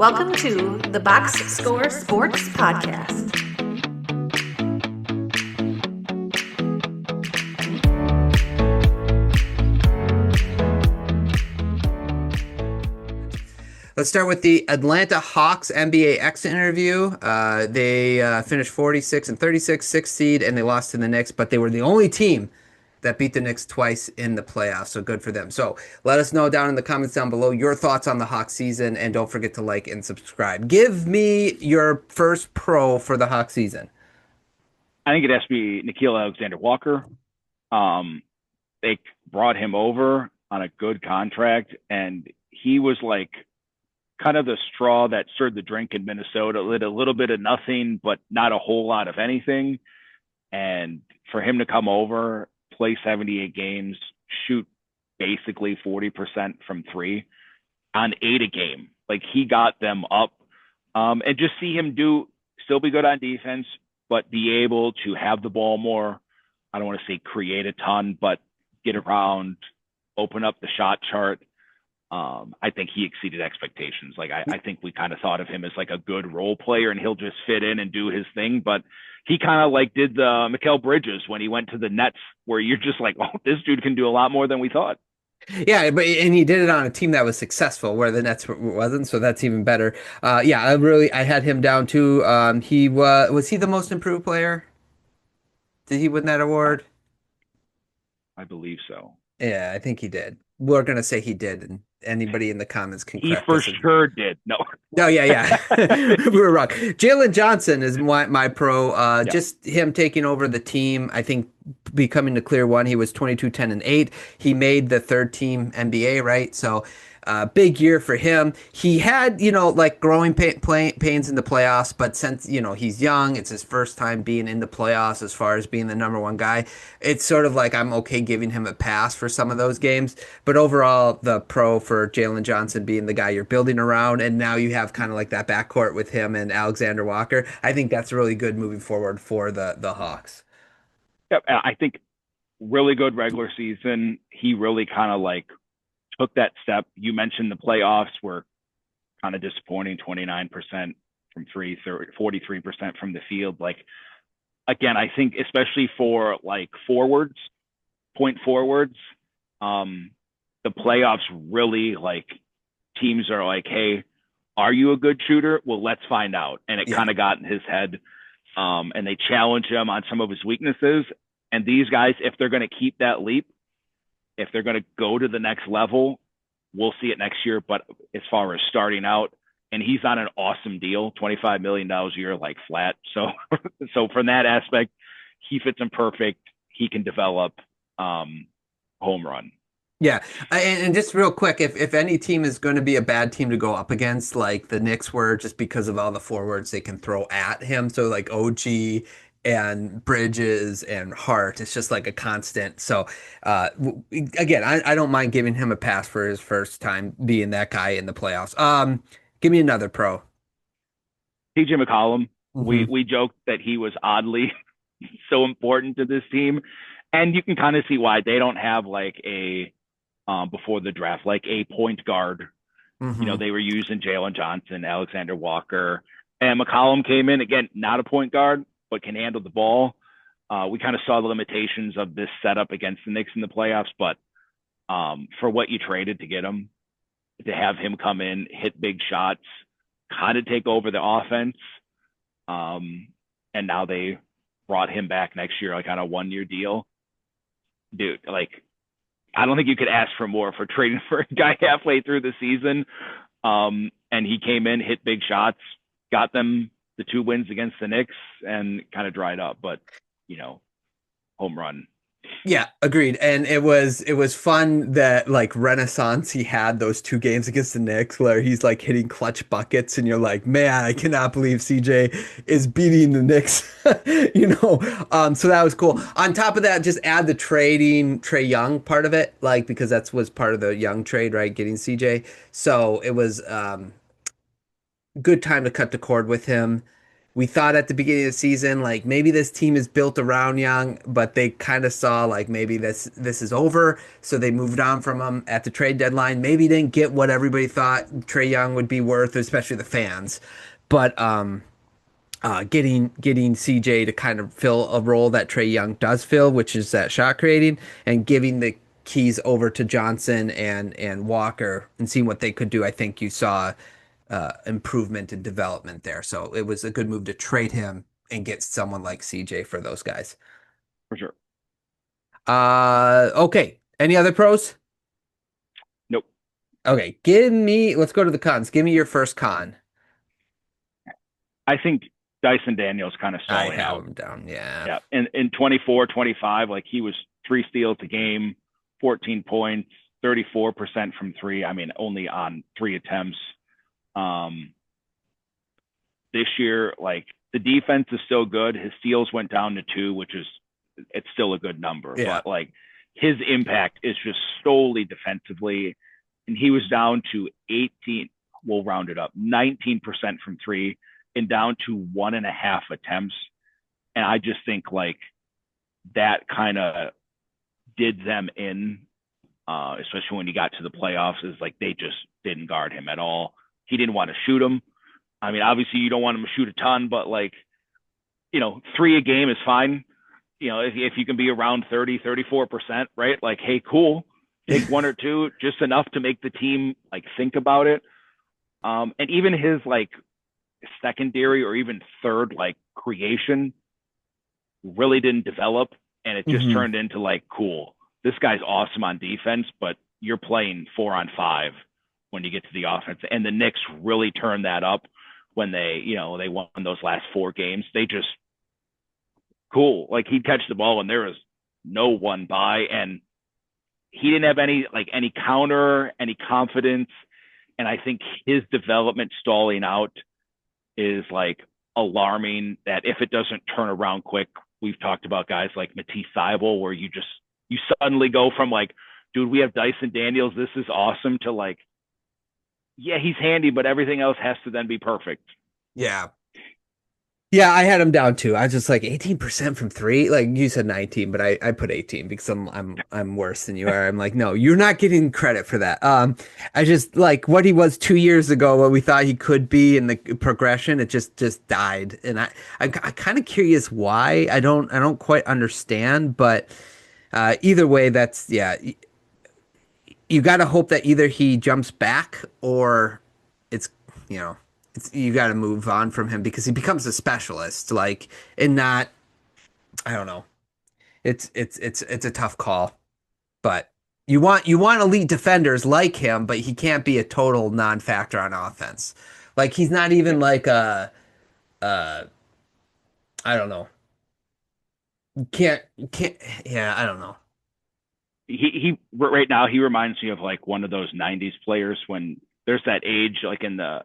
Welcome to the Box Score Sports Podcast. Let's start with the Atlanta Hawks NBA exit interview. They finished 46 and 36, sixth seed, and they lost to the Knicks, but they were the only team that beat the Knicks twice in the playoffs, so good for them. So let us know down in the comments down below your thoughts on the Hawks season, and don't forget to like and subscribe. Give me your first pro for the Hawks season. I think it has to be Nickeil Alexander-Walker. They brought him over on a good contract, and he was like kind of the straw that stirred the drink in Minnesota. Lit a little bit of nothing, but not a whole lot of anything. And for him to come over, play 78 games, shoot basically 40% from three on 8 a game, like he got them up. And just see him still be good on defense, but be able to have the ball more. I don't want to say create a ton, but get around, open up the shot chart. I think he exceeded expectations. Like I think we kind of thought of him as like a good role player and he'll just fit in and do his thing. But he kind of like did the Mikal Bridges when he went to the Nets, where you're just like, oh, this dude can do a lot more than we thought. Yeah, and he did it on a team that was successful where the Nets wasn't, so that's even better. Yeah, I had him down too. He was he the most improved player? Did he win that award? I believe so. Yeah, I think he did. We're gonna say he did, and anybody in the comments can He correct for us. sure did. No. No, yeah. We were wrong. Jalen Johnson is my pro. Yeah. Just him taking over the team. I think becoming the clear one. He was 22, 10, and 8. He made the third team NBA, right? So big year for him. He had, like growing pains in the playoffs, but since, he's young, it's his first time being in the playoffs as far as being the number one guy. It's sort of like I'm okay giving him a pass for some of those games. But overall, the pro for Jalen Johnson being the guy you're building around, and now you have kind of like that backcourt with him and Alexander Walker. I think that's really good moving forward for the Hawks. Yeah, I think really good regular season. He really kind of like took that step. You mentioned the playoffs were kind of disappointing, 29% from three, 43% from the field. Like, again, I think especially for like point forwards, the playoffs really like teams are like, hey, are you a good shooter? Well, let's find out. And it kind of got in his head. And they challenge him on some of his weaknesses. And these guys, if they're going to keep that leap, if they're going to go to the next level, we'll see it next year. But as far as starting out, and he's on an awesome deal, $25 million a year, like flat. So from that aspect, he fits him perfect. He can develop home run. Yeah, and just real quick, if any team is going to be a bad team to go up against, like the Knicks were, just because of all the forwards they can throw at him, so like OG and Bridges and Hart, it's just like a constant. So again, I don't mind giving him a pass for his first time being that guy in the playoffs. Give me another pro. TJ McCollum. Mhm. We joked that he was oddly so important to this team, and you can kind of see why they don't have like a before the draft, like a point guard. Mhm. They were using Jalen Johnson, Alexander Walker, and McCollum came in again, not a point guard, but can handle the ball. We kind of saw the limitations of this setup against the Knicks in the playoffs, but for what you traded to get him, to have him come in, hit big shots, kind of take over the offense, and now they brought him back next year, like on a 1-year deal. Dude, like, I don't think you could ask for more for trading for a guy halfway through the season. And he came in, hit big shots, got them the 2 wins against the Knicks, and kind of dried up. But, home run. Yeah, agreed. And it was fun that like Renaissance he had those 2 games against the Knicks where he's like hitting clutch buckets and you're like, man, I cannot believe CJ is beating the Knicks. So that was cool. On top of that, just add the trading Trae Young part of it, like because was part of the Young trade, right? Getting CJ. So it was good time to cut the cord with him. we thought at the beginning of the season, like maybe this team is built around Young, but they kind of saw like maybe this is over, so they moved on from him at the trade deadline. Maybe didn't get what everybody thought Trae Young would be worth, especially the fans. But getting CJ to kind of fill a role that Trae Young does fill, which is that shot creating, and giving the keys over to Johnson and Walker and seeing what they could do. I think you saw improvement and development there. So it was a good move to trade him and get someone like CJ for those guys. For sure. Okay. Any other pros? Nope. Okay. Let's go to the cons. Give me your first con. I think Dyson Daniels kind of I stalling have out. him down. Yeah. Yeah. In 24, 25, like he was 3 steals a game, 14 points, 34% from three. I mean, only on 3 attempts. Um, this year, like the defense is still good. His steals went down to 2, which is it's still a good number, Yeah. but like his impact is just solely defensively. And he was down to 18, we'll round it up, 19% from three and down to 1.5 attempts. And I just think like that kind of did them in, especially when he got to the playoffs, is like they just didn't guard him at all. He didn't want to shoot him. I mean, obviously you don't want him to shoot a ton, but like, 3 a game is fine. If you can be around 30, 34%, right? Like, hey, cool. Take 1 or 2, just enough to make the team like think about it. And even his like secondary or even third like creation really didn't develop, and it just Mhm. turned into like, cool, this guy's awesome on defense, but you're playing 4-on-5 when you get to the offense. And the Knicks really turned that up when they won those last 4 games. They just cool. Like he'd catch the ball and there was no one by, and he didn't have any counter, any confidence. And I think his development stalling out is like alarming, that if it doesn't turn around quick, we've talked about guys like Matisse Thybulle, where you suddenly go from like, dude, we have Dyson Daniels, this is awesome, to like, yeah, he's handy, but everything else has to then be perfect. Yeah. Yeah, I had him down too. I was just like 18% from three. Like you said 19, but I put 18 because I'm worse than you are. I'm like, no, you're not getting credit for that. I just like what he was 2 years ago, what we thought he could be in the progression, it just died. And I'm kind of curious why. I don't quite understand, but either way, that's yeah, you got to hope that either he jumps back or it's you know you got to move on from him because he becomes a specialist like and not I don't know. It's a tough call, but you want elite defenders like him, but he can't be a total non-factor on offense. Like he's not even Yeah. like a uh I don't know. Can't yeah, I don't know. He right now he reminds me of like one of those 90s players, when there's that age like in the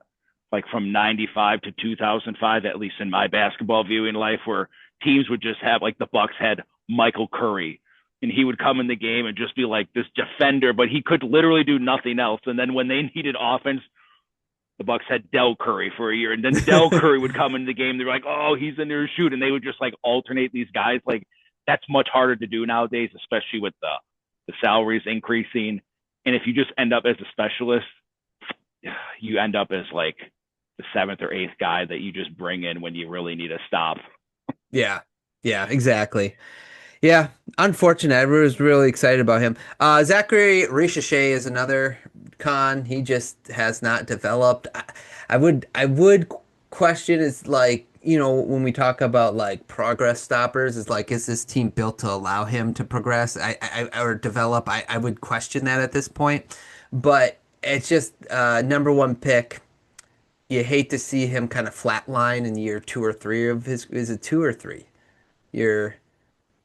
like from 95 to 2005, at least in my basketball viewing life, where teams would just have like the Bucks had Michael Curry, and he would come in the game and just be like this defender, but he could literally do nothing else. And then when they needed offense, the Bucks had Del Curry for a year, and then Del Curry would come into the game. They're like, oh, he's in there to shoot, and they would just like alternate these guys. Like that's much harder to do nowadays, especially with the salaries increasing. And if you just end up as a specialist, you end up as like the 7th or 8th guy that you just bring in when you really need a stop. Yeah. Yeah, exactly. Yeah, unfortunate. I was really excited about him. Zachary Ricochet is another con. He just has not developed. I would question is like, when we talk about like progress stoppers, is like, is this team built to allow him to progress? Or develop? I would question that at this point. But it's just number one pick. You hate to see him kind of flatline in year 2 or 3 of his. Is it 2 or 3? Year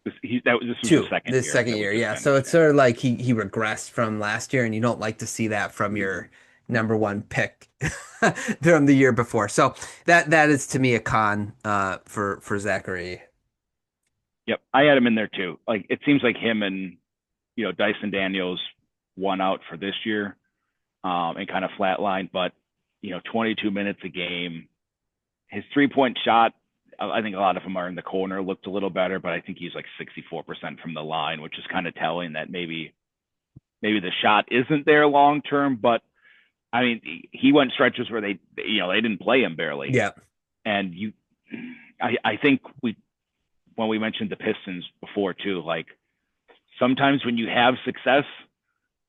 This was the two, second this year second that we year, just yeah. So finished. it's sort of like he regressed from last year, and you don't like to see that from your number one pick from the year before. So that is to me a con for Zachary. Yep, I had him in there too. Like it seems like him and Dyson Daniels won out for this year, and kind of flatlined. But 22 minutes a game, his 3-point shot, I think a lot of them are in the corner, looked a little better, but I think he's like 64% from the line, which is kind of telling that maybe the shot isn't there long term. But I mean, he went stretches where they didn't play him barely. Yeah. And I think when we mentioned the Pistons before too, like sometimes when you have success,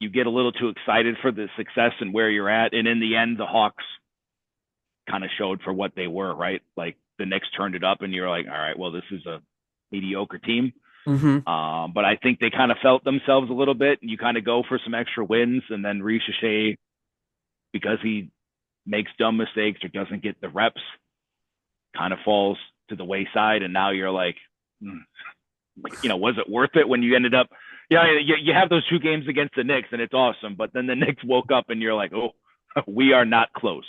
you get a little too excited for the success and where you're at. And in the end, the Hawks kind of showed for what they were, right? Like the Knicks turned it up and you're like, all right, well, this is a mediocre team. But I think they kind of felt themselves a little bit, and you kind of go for some extra wins, and then Richeche, because he makes dumb mistakes or doesn't get the reps, kind of falls to the wayside. And now you're like, was it worth it when you ended up? Yeah, you have those 2 games against the Knicks, and it's awesome. But then the Knicks woke up, and you're like, oh, we are not close.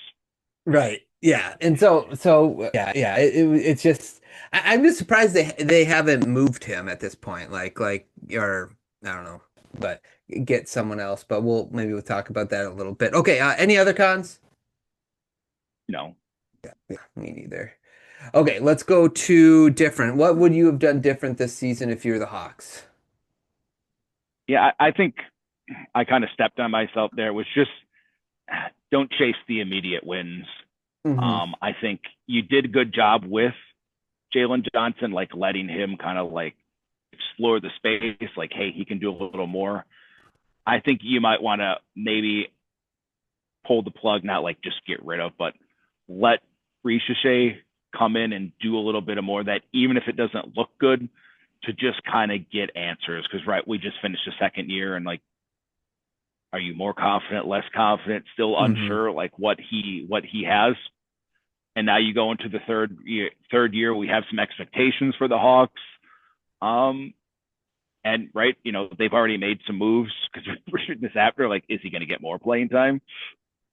Right. Yeah. And so yeah. It's just I'm just surprised they haven't moved him at this point. Or I don't know, but get someone else. But we'll talk about that a little bit. Okay. Any other cons? No. Yeah. Me neither. Okay. Let's go to different. What would you have done different this season if you're the Hawks? Yeah, I think I kind of stepped on myself there. It was just don't chase the immediate wins. I think you did a good job with Jalen Johnson, like letting him kind of like explore the space, like, hey, he can do a little more. I think you might want to maybe pull the plug, not like just get rid of, but let Richeche come in and do a little bit of more of that, even if it doesn't look good, to just kind of get answers. Because, right, we just finished the second year, and like, are you more confident, less confident, still unsure, like what he has? And now you go into the third year, we have some expectations for the Hawks. And right, they've already made some moves because we're shooting this after. Like, is he going to get more playing time?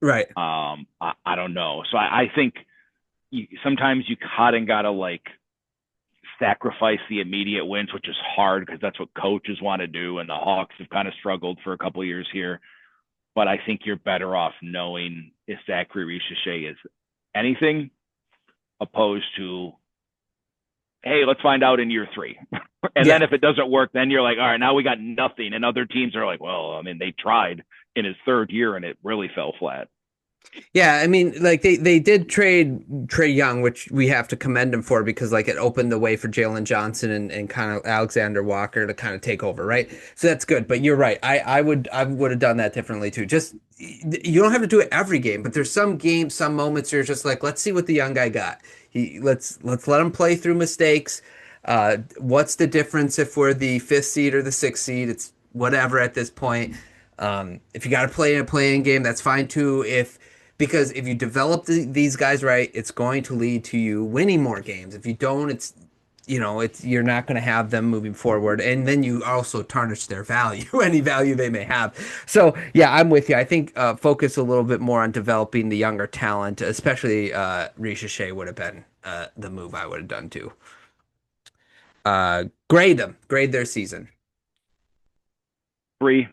Right. I don't know. So I think sometimes you gotta like sacrifice the immediate wins, which is hard because that's what coaches want to do. And the Hawks have kind of struggled for a couple of years here. But I think you're better off knowing if Zachary Richeche is anything, opposed to, hey, let's find out in year 3. And then if it doesn't work, then you're like, all right, now we got nothing. And other teams are like, well, I mean, they tried in his 3rd year and it really fell flat. Yeah, I mean, like they did trade Trae Young, which we have to commend him for because like it opened the way for Jalen Johnson and kind of Alexander Walker to kind of take over, right? So that's good. But you're right. I would have done that differently too. Just you don't have to do it every game, but there's some games, some moments you're just like, let's see what the young guy got. Let's let him play through mistakes. What's the difference if we're the 5th seed or the 6th seed? It's whatever at this point. If you got to play in a playing game, that's fine too. Because if you develop these guys right, it's going to lead to you winning more games. If you don't, you're not going to have them moving forward, and then you also tarnish their value, any value they may have. So yeah, I'm with you. I think focus a little bit more on developing the younger talent, especially Richeche would have been the move I would have done too. Grade their season. 3.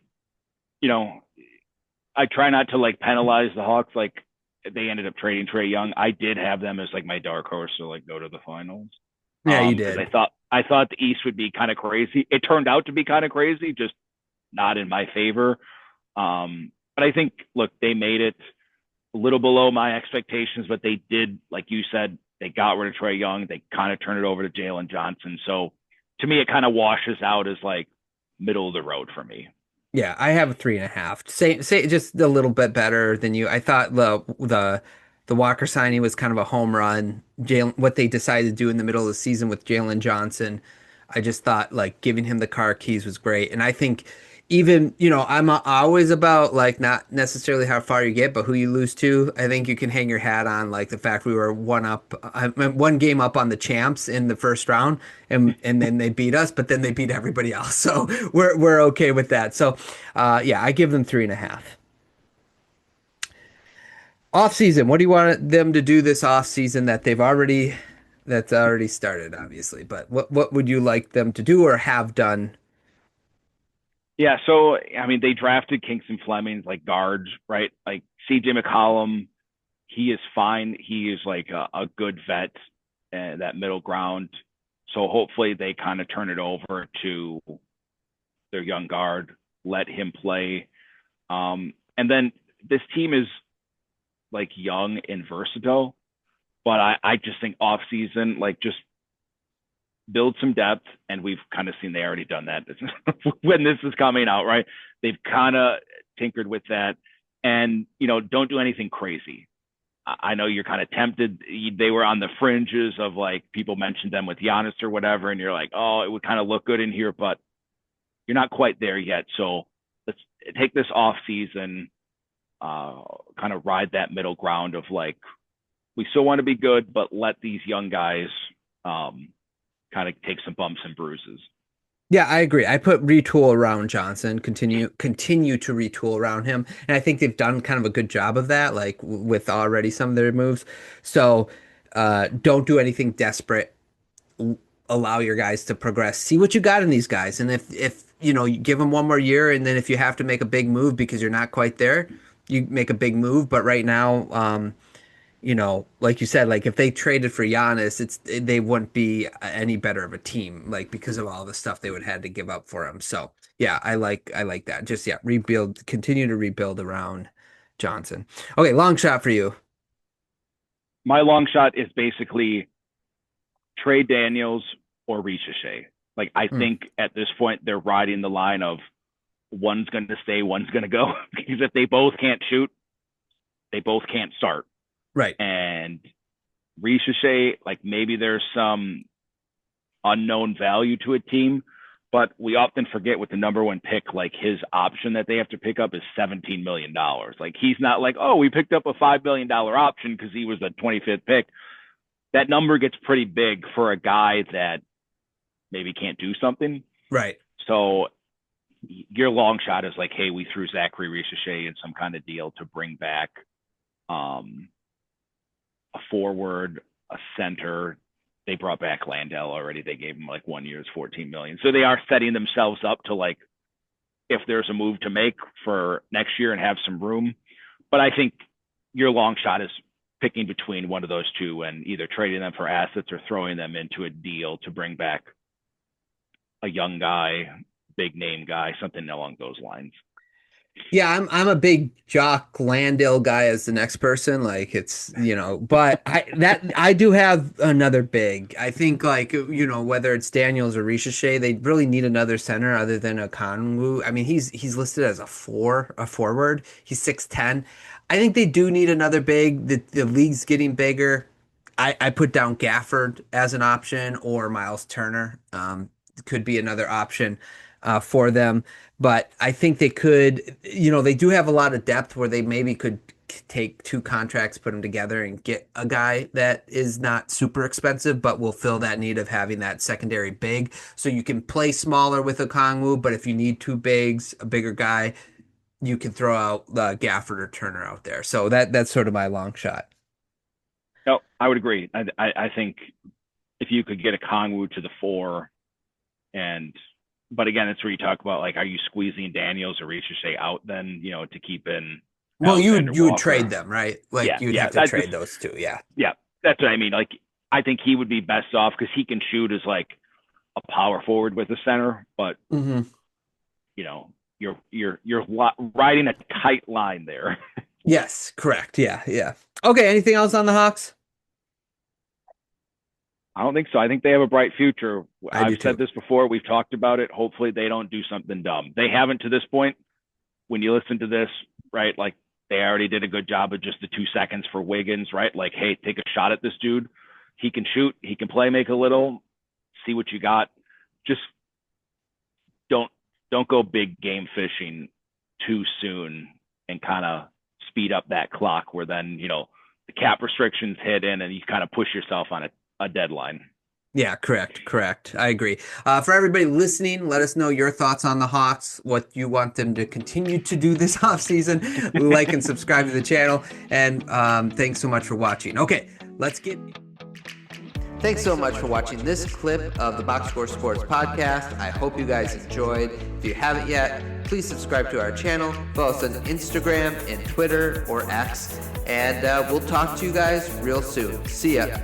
I try not to like penalize the Hawks. Like they ended up trading Trae Young. I did have them as like my dark horse to like go to the finals. Yeah, you did. I thought the East would be kind of crazy. It turned out to be kind of crazy, just not in my favor. But I think, look, they made it a little below my expectations, but they did, like you said, they got rid of Trae Young. They kind of turned it over to Jalen Johnson. So to me, it kind of washes out as like middle of the road for me. Yeah, I have a 3.5. Say just a little bit better than you. I thought the Walker signing was kind of a home run. What they decided to do in the middle of the season with Jalen Johnson, I just thought like giving him the car keys was great. And I think even, I'm always about like not necessarily how far you get, but who you lose to. I think you can hang your hat on like the fact we were one game up on the champs in the first round, and then they beat us, but then they beat everybody else. So we're okay with that. So yeah, I give them 3.5. Off season, what do you want them to do this off season that's already started, obviously, but what would you like them to do or have done? Yeah, so I mean, they drafted Kingston Fleming like guards, right? Like CJ McCollum, he is fine. He is like a good vet and that middle ground. So hopefully they kind of turn it over to their young guard, let him play. And then this team is like young and versatile, but I just think off season, like just build some depth. And we've kind of seen they already done that when this is coming out, right? They've kind of tinkered with that, and, don't do anything crazy. I know you're kind of tempted. They were on the fringes of like people mentioned them with Giannis or whatever, and you're like, oh, it would kind of look good in here, but you're not quite there yet. So let's take this off season, kind of ride that middle ground of like, we still want to be good, but let these young guys kind of take some bumps and bruises. Yeah, I agree. I put retool around Johnson, continue to retool around him. And I think they've done kind of a good job of that, like with already some of their moves. So don't do anything desperate. Allow your guys to progress. See what you got in these guys. And if you give them one more year, and then if you have to make a big move because you're not quite there, you make a big move. But right now, like you said, like if they traded for Giannis, they wouldn't be any better of a team, like because of all the stuff they would have had to give up for him. So yeah, I like that. Just rebuild, continue to rebuild around Johnson. Okay, long shot for you. My long shot is basically trade Daniels or Ricochet. Like I think at this point they're riding the line of one's going to stay, one's going to go, because if they both can't shoot, they both can't start. Right. And Ricochet, like maybe there's some unknown value to a team, but we often forget with the number one pick, like his option that they have to pick up is $17 million. Like he's not like, oh, we picked up a $5 million option because he was a 25th pick. That number gets pretty big for a guy that maybe can't do something. Right. So your long shot is like, hey, we threw Zachary Ricochet in some kind of deal to bring back a forward, a center. They brought back Landell already. They gave him like 1 year's $14 million. So they are setting themselves up to like, if there's a move to make for next year and have some room. But I think your long shot is picking between one of those two and either trading them for assets or throwing them into a deal to bring back a young guy, big name guy, something along those lines. Yeah, I'm a big Jock Landale guy as the next person. Like it's, but I do have another big. I think like, whether it's Daniels or Ricochet, they really need another center other than a Konwu. I mean, he's listed as a forward. He's 6'10". I think they do need another big. The league's getting bigger. I put down Gafford as an option, or Miles Turner could be another option for them. But I think they could, they do have a lot of depth where they maybe could take two contracts, put them together, and get a guy that is not super expensive, but will fill that need of having that secondary big. So you can play smaller with a Kongwu, but if you need two bigs, a bigger guy, you can throw out Gafford or Turner out there. So that's sort of my long shot. No, I would agree. I think if you could get a Kongwu to the 4 but again, it's where you talk about like, are you squeezing Daniels or Ricochet out then, to keep in? Well, you would trade them, right? Like you'd have to trade those two. Yeah. Yeah. That's what I mean. Like, I think he would be best off because he can shoot as like a power forward with a center, but you're riding a tight line there. Yes, correct. Yeah. Yeah. Okay. Anything else on the Hawks? I don't think so. I think they have a bright future. I've said this before. We've talked about it. Hopefully they don't do something dumb. They haven't to this point. When you listen to this, right, like they already did a good job of just the 2 seconds for Wiggins, right? Like, hey, take a shot at this dude. He can shoot. He can play, make a little, see what you got. Just don't go big game fishing too soon and kind of speed up that clock where then, the cap restrictions hit in and you kind of push yourself on a deadline. Yeah, correct. I agree. For everybody listening, let us know your thoughts on the Hawks, what you want them to continue to do this offseason. Like and subscribe to the channel. And thanks so much for watching. Okay, let's get... Thanks so much for watching this clip of the Box Score Sports Podcast. I hope you guys enjoyed. If you haven't yet, please subscribe to our channel. Follow us on Instagram and Twitter or X. And we'll talk to you guys real soon. See ya.